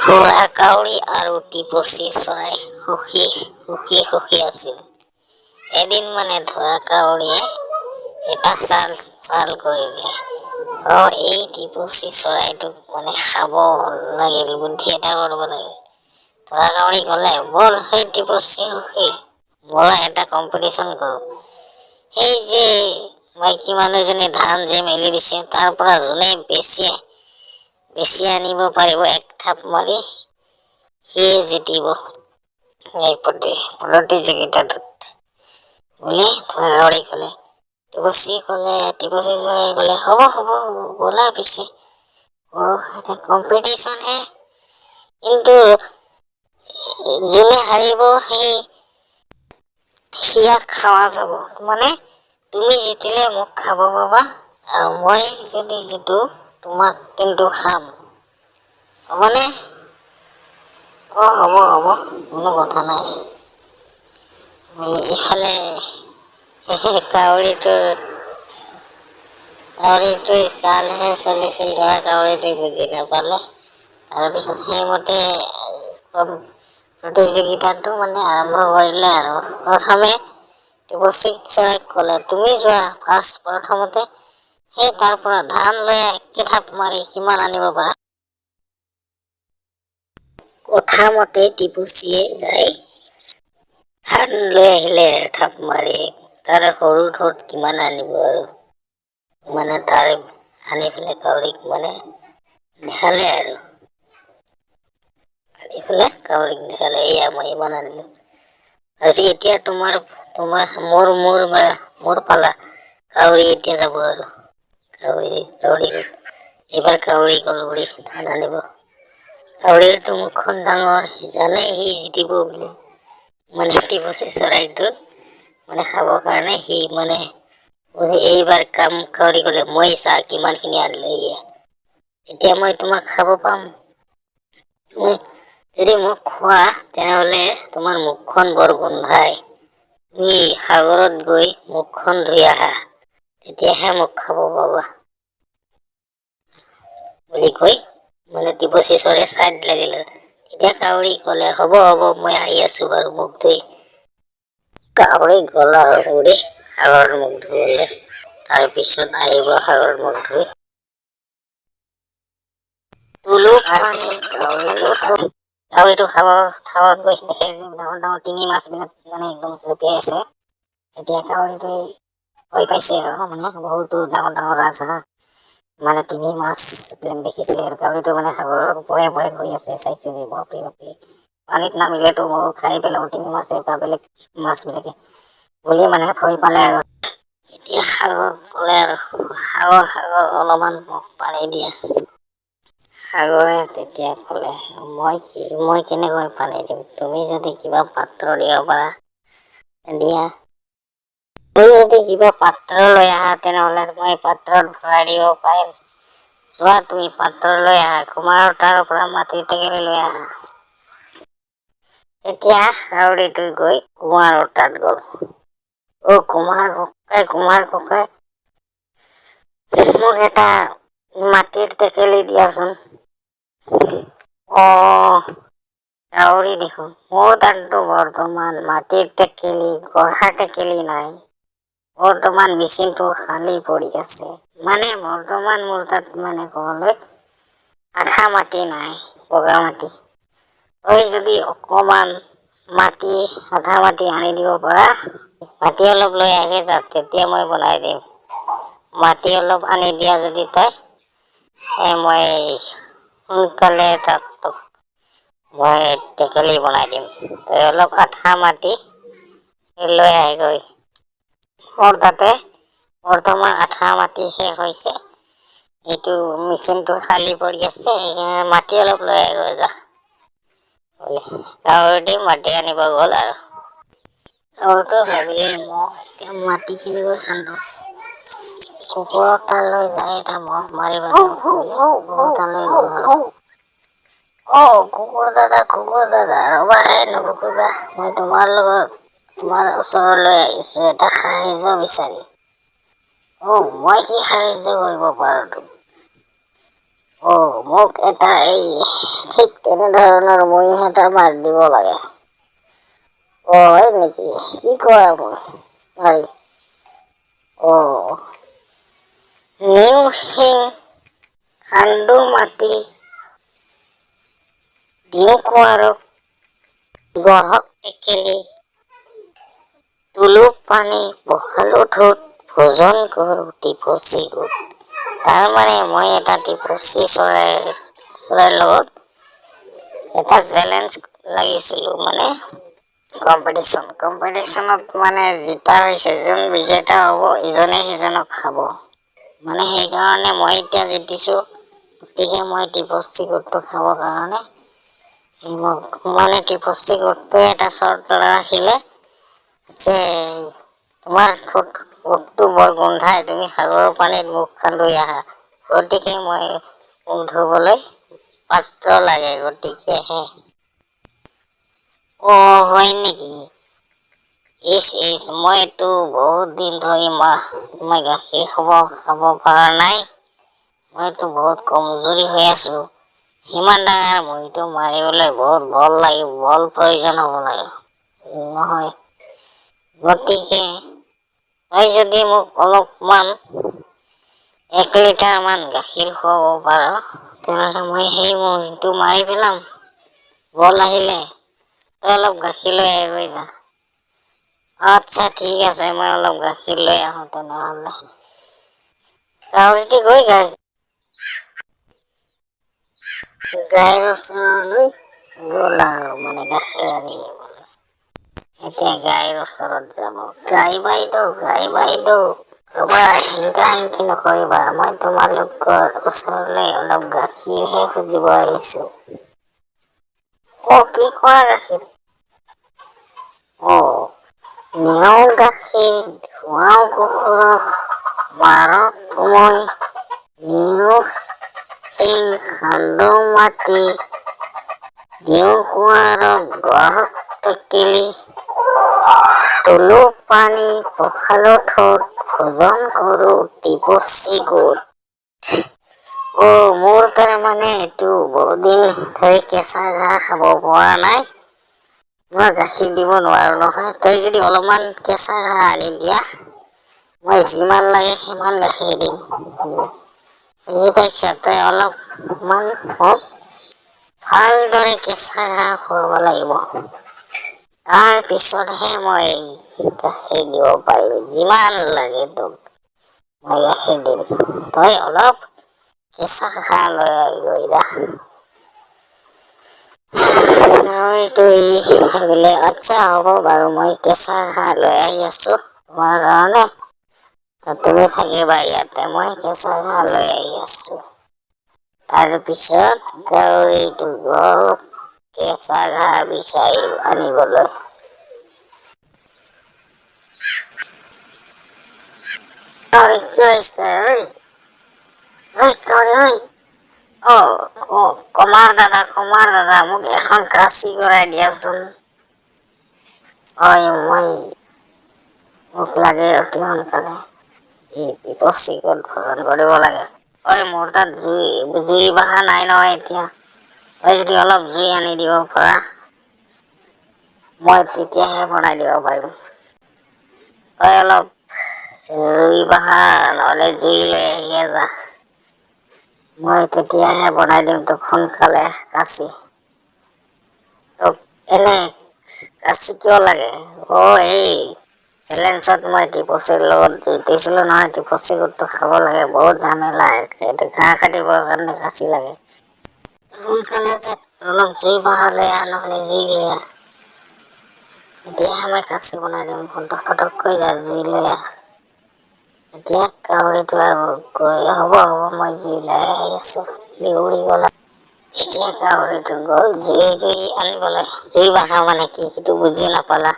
ঘোঁৰা কাউৰী আৰু টিপচী চৰাই সুখী আছিল। এদিন ধৰা কাউৰীয়ে এটা চাল কৰিলে এই টিপচী চৰাইটোক খাব লাগিল, বুদ্ধি এটা কৰিব লাগে। ধৰা কাউৰী ক'লে, বল সেই টিপচী সুখী, বলা এটা কম্পিটিশ্যন কৰো। সেই যে মাইকী মানুহজনী ধান যে মেলি দিছে তাৰ পৰা যোনে বেছি আনিব পাৰিব এক থাপ মাৰি সিয়ে জিতিব এই প্ৰতিযোগিতাটোত বুলি ধৰা কাউৰী ক'লে। টিপচী চৰাই ক'লে, হ'ব ব'লা পিছে কৰো, এটা কম্পিটিশ্যন হে, কিন্তু যোনে হাৰিব সিয়াক খাৱা যাব। তুমি জিতিলে মোক খাব পাবা আৰু মই যদি জিতো তোমাক কিন্তু খাম, হ'বনে? হ'ব কোনো কথা নাই বুলি ইফালে কাউৰীটোৱে চালহে চলিছিল। ধৰা কাউৰীটোৱে বুজি নাপালে। তাৰপিছত সেইমতে প্ৰতিযোগিতাটো আৰম্ভ কৰিলে আৰু প্ৰথমে টিপচী চৰাইক ক'লে, তুমি যোৱা প্ৰথমতে তাৰ পৰা ধান লৈ একে থাপ মাৰি কিমান আনিব পাৰা। কথা মতে টিপচীয়ে যাই ধান লৈ আহিলে থাপ মাৰি। তাৰ সৰু ঠোঁট কিমান আনিব আৰু তাৰ আনি পেলাই কাউৰীক দেখালে আৰু এয়া মই ইমান আনিলো, এতিয়া তোমাৰ মোৰ পালা। কাউৰী এতিয়া যাব আৰু এইবাৰ কাউৰী গল ধান আনিব। কাউৰীৰটো মুখখন ডাঙৰ, জানে সি জিতিব বুলি। টিপচী চৰাইটোক খাবৰ কাৰণে সি এইবাৰ কাউৰী ক'লে, মই চা কিমান খিনি আনিলো, এতিয়া মই তোমাক খাব পাম। তুমি যদি মোক খোৱা তেনেহলে তোমাৰ মুখখন বৰ গোন্ধাই, তুমি সাগৰত গৈ মুখখন ধুই আহা, তেতিয়াহে মোক খাব পাবা বুলি কৈ টিপচী চৰাই চাইড লাগিল। তেতিয়া কাউৰী ক'লে, হ'ব মই আহি আছো বাৰু, মুখ ধুই। কাউৰী গল আৰু সাগৰত মুখ ধুবলৈ। তাৰপিছত আহিব সাগৰত মুখ ধুই কাউৰীটো সাগৰত গৈ দেখে ডাঙৰ তিমি মাছ বিলাক একদম জঁপিয়াই আছে। এতিয়া কাউৰীটোৱে ভয় পাইছে আৰু বহুতো ডাঙৰ তিমি মাছ বিলাক দেখিছে আৰু কাউৰীটো সাগৰৰ ওপৰে ঘূৰি আছে, চাইছে যে বাপৰে পানীত নামিলেতো মই খাই পেলাব তিমি মাছে বা বেলেগ মাছ বিলাকে বুলি ভয় পালে আৰু এতিয়া সাগৰ ক'লে আৰু সাগৰ অলপমান মোক পানী দিয়া। সাগৰে তেতিয়া ক'লে, মই কেনেকৈ পানী দিম, তুমি যদি কিবা পাত্ৰ দিব পাৰা দিয়া। তুমি যদি কিবা পাত্ৰ লৈ আহা তেনেহলে মই পাত্ৰত ভৰাই দিব পাৰিম। চোৱা তুমি পাত্ৰ লৈ আহা, কুমাৰৰ তাৰ পৰা মাটিৰ টেকেলি লৈ আহা। তেতিয়া কাউৰীটো গৈ কুমাৰৰ তাত গল। কুমাৰ ককাই মোক এটা মাটিৰ টেকেলি দিয়াচোন। কাউৰী দেখোন, মোৰ তাততো বৰ্তমান মাটিৰ টেকেলি গঢ়া টেকেলি নাই, বৰ্তমান মেচিনটো খালী পৰি আছে। বৰ্তমান মোৰ তাত ক'বলৈ আঠা মাটি নাই, বগা মাটি। তই যদি অকমান আধা মাটি আনি দিব পাৰা, মাটি অলপ লৈ আহি যা, তেতিয়া মই বনাই দিম। মাটি অলপ আনি দিয়া যদি তই, মই সোনকালে মই টেকেলি বনাই দিম। তই অলপ আঠা মাটি লৈ আহগৈ। মোৰ তাতে বৰ্তমান আঠা মাটি শেষ হৈছে, এইটো মেচিনটো খালী পৰি আছে, মাটি অলপ লৈ আহগৈ যা। কাউৰীটো মাটি আনিব গল আৰু কাউৰীটো ভাবিলে, মই এতিয়া মাটি কিনিব খান্দো, কুকুৰৰ তালৈ যাই এটা মহ মাৰিব দিওঁ কুকুৰৰ তালৈ গল আৰু কুকুৰ দাদা ৰবাহে, নুফুকিবা, মই তোমাৰ ওচৰলৈ আহিছো এটা সাহায্য বিচাৰি। মই কি সাহায্য কৰিব পাৰো তোক? মোক এটা এই ঠিক তেনেধৰণৰ মই এটা মাৰি দিব লাগে। হয় নেকি? কি কৰা মই মাৰি? নিউসিং খান্দো মাটি দিওঁ কুঁৱাৰক গঢ়ক টেকেলি তোলো পানী পখালো ঠোঁট ভোজন কৰো টিপচী গোট। তাৰমানে মই এটা টিপচী চৰাইৰ লগত এটা চেলেঞ্জ লাগিছিলো, মানে কম্পিটিশ্যনত মানে জিতা হৈছে, যোন বিজেতা হ'ব ইজনে সিজনক খাব। মানে সেইকাৰণে মই এতিয়া জিতিছো, গতিকে মই টিপচী গোটটো খাবৰ কাৰণে মানে টিপচী গোটটোৱে এটা চৰ্ত ৰাখিলে যে তোমাৰ ঠোঁটটো বৰ গোন্ধাই, তুমি সাগৰৰ পানীত মুখখন ধুই আহা। গতিকে মই মুখ ধুবলৈ পাত্ৰ লাগে, গতিকেহে। হয় নেকি? মইতো বহুত দিন ধৰি মই গাখীৰ খাব পৰা নাই। মইতো বহুত কমজুৰি হৈ আছো। সিমান ডাঙৰ মহিটো মাৰিবলৈ বহুত বল প্ৰয়োজন হ'ব লাগে নহয়। গতিকে তই যদি মোক অলপমান 1 লিটাৰ মান গাখীৰ খুৱাব পাৰ, তেনেহ'লে মই সেই মহিটো মাৰি পেলাম। বল আহিলে তই অলপ গাখীৰ লৈ গৈ যা। আচ্ছা ঠিক আছে, মই অলপ গাখীৰ লৈ আহো তেনেহ'লে। কাউৰীটি গৈ গাইৰ ওচৰলৈ গ'ল আৰু মানে গাখীৰ আনিবলৈ। এতিয়া গাইৰ ওচৰত যাব। গাই বাইদেউ ৰ'বা, হিংসি নকৰিবা, মই তোমালোকৰ ওচৰলৈ অলপ গাখীৰহে খুজিব আহিছো। কি কৰা গাখীৰ? নিওঁ গাখীৰ ধুৱাওঁ কুকুৰক, মাৰক উমৈ নিওঁ শিং খান্দো মাটি দিওঁ কুঁৱাৰক গঢ়ক টেকেলি তোলো পানী পখালো ঠোঁট ভোজন কৰো টিপচী গোট। মোৰ তাৰমানে এইটো বহুত দিন ধৰি কেঁচা ঘাঁহ খাব পৰা নাই। মই গাখীৰ দিব নোৱাৰো নহয়। তই যদি অলপমান কেঁচা ঘাঁহ আনি দিয়া, মই যিমান লাগে সিমান গাখীৰ দিম। বুজি পাইছা? তই অলপমান মোক ভালদৰে কেঁচা ঘাঁহ খুৱাব লাগিব। তাৰ পিছতহে মই গাখীৰ দিব পাৰিম। যিমান লাগে তোক মই গাখীৰ দিম। তই অলপ কেঁচা ঘাঁহ লৈ গৈ যা। ভাবিলে আচ্ছা হ'ব বাৰু, মই কেঁচা ঘাঁহ লৈ আহি আছো তোমাৰ কাৰণে। তুমি থাকিবা ইয়াতে, মই কেঁচা ঘাঁহ লৈ আহি আছো। তাৰপিছত কাউৰীটো গ'ল কেঁচা ঘাঁহ বিচাৰি আনিবলৈ। কাউৰী কি হৈছে? কমাৰ দাদা মোক এখন কাচি কৰাই দিয়াচোন। মোক লাগে অতি সোনকালে। টিপচী গোট ভোজন কৰিব লাগে। মোৰ তাত জুই বাহা নাই নহয় এতিয়া। তই যদি অলপ জুই আনি দিব পাৰা, মই তেতিয়াহে বনাই দিব পাৰিম। তই অলপ জুই বাহা, নহ'লে জুই লৈ আহিয়ে যা। মই তেতিয়াহে বনাই দিম তোক সোনকালে কাচি। তোক এনে কাচি কিয় লাগে? এই চেলেঞ্জত মই টিপচীৰ লগত জিতিছিলো নহয়। টিপচী গোটটো খাব লাগে, বহুত ঝামেলা। সেইটো ঘাঁহ কাটিবৰ কাৰণে কাচি লাগে। সোনকালে যে অলপ জুই বাহা লৈ আহ, নহ'লে জুই লৈ আহ। তেতিয়াহে মই কাচি বনাই দিম। ফটককৈ যা, জুই লৈ আহ। এতিয়া কাউৰীটো হ'ব মই জুই লৈ আহি আছো। সি উৰি গ'ল। এতিয়া কাউৰীটো গ'ল জুই আনিবলৈ। জুই বাহা মানে কি সেইটো বুজি নাপালা?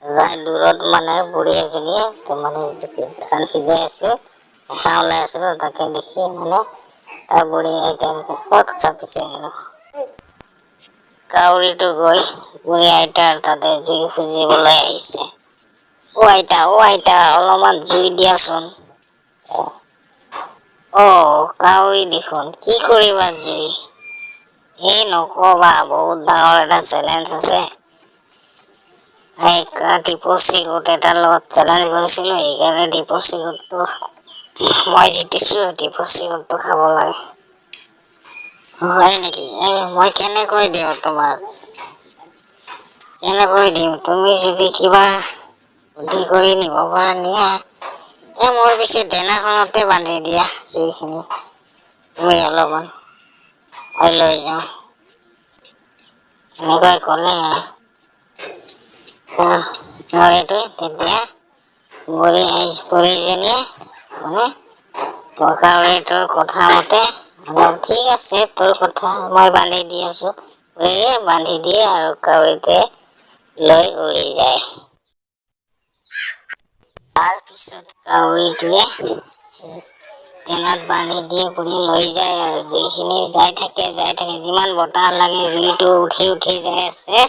যাই দূৰত মানে বুঢ়ী এজনীয়ে মানে ধান সিজাই আছে, চাহ ওলাই আছে, তাকে দেখি মানে তাৰ বুঢ়ী আইতাকে ক'ত চাপিছে আৰু। কাউৰীটো গৈ বুঢ়ী আইতাৰ তাতে জুই খুজিবলৈ আহিছে। আইতা অলপমান জুই দিয়াচোন। কাউৰী দেখোন কি কৰিবা জুই এই নকবা বহুত ডাঙৰ এটা চেলেঞ্জ আছে টিপচি গোট এটাৰ লগত চেলেঞ্জ কৰিছিলো এইকাৰণে টিপচি গোটটো মই জিতিছো টিপচি গোটটো খাব লাগে হয় নেকি মই কেনেকৈ দিওঁ তোমাক কেনেকৈ দিম তুমি যদি কিবা বুদ্ধি কৰি নিব পৰা নিয়া মোৰ পিছে দেনাখনতে বান্ধি দিয়া জুইখিনি তুমি অলপমান মই লৈ যাওঁ এনেকৈ ক'লে তেতিয়া বুঢ়ীজনীয়ে মানে কাউৰীটোৰ কথা মতে ঠিক আছে তোৰ কথা মই বান্ধি দি আছো বান্ধি দিয়ে আৰু কাউৰীটোৱে লৈ উৰি যায় তাৰপিছত কাউৰীটোৱে টেঙাত বান্ধি দিয়ে বুলি লৈ যায় আৰু জুইখিনি যাই থাকে যিমান বতাহ লাগে জুইটো উঠি যাই আছে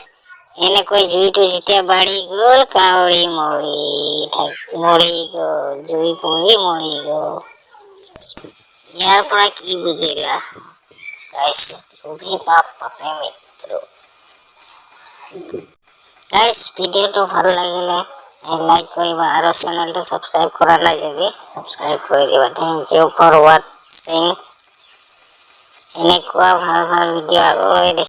এনেকৈ জুইটো যেতিয়া বাঢ়ি গ'ল কাউৰী মৰি গ'ল জুই পৰি মৰি গ'ল ইয়াৰ পৰা কি বুজিলা গাইছ লোভী পাপ পাপে মৃত্যু গাইছ ভিডিঅ'টো ভাল লাগিলে লাইক কৰিবা আৰু চেনেলটো সাবস্ক্ৰাইব কৰা নাই যদি সাবস্ক্ৰাইব কৰি দিবা থ্যাংক ইউ ফৰ ওয়াচিং এনেকুৱা ভাল ভিডিঅ' আগলৈ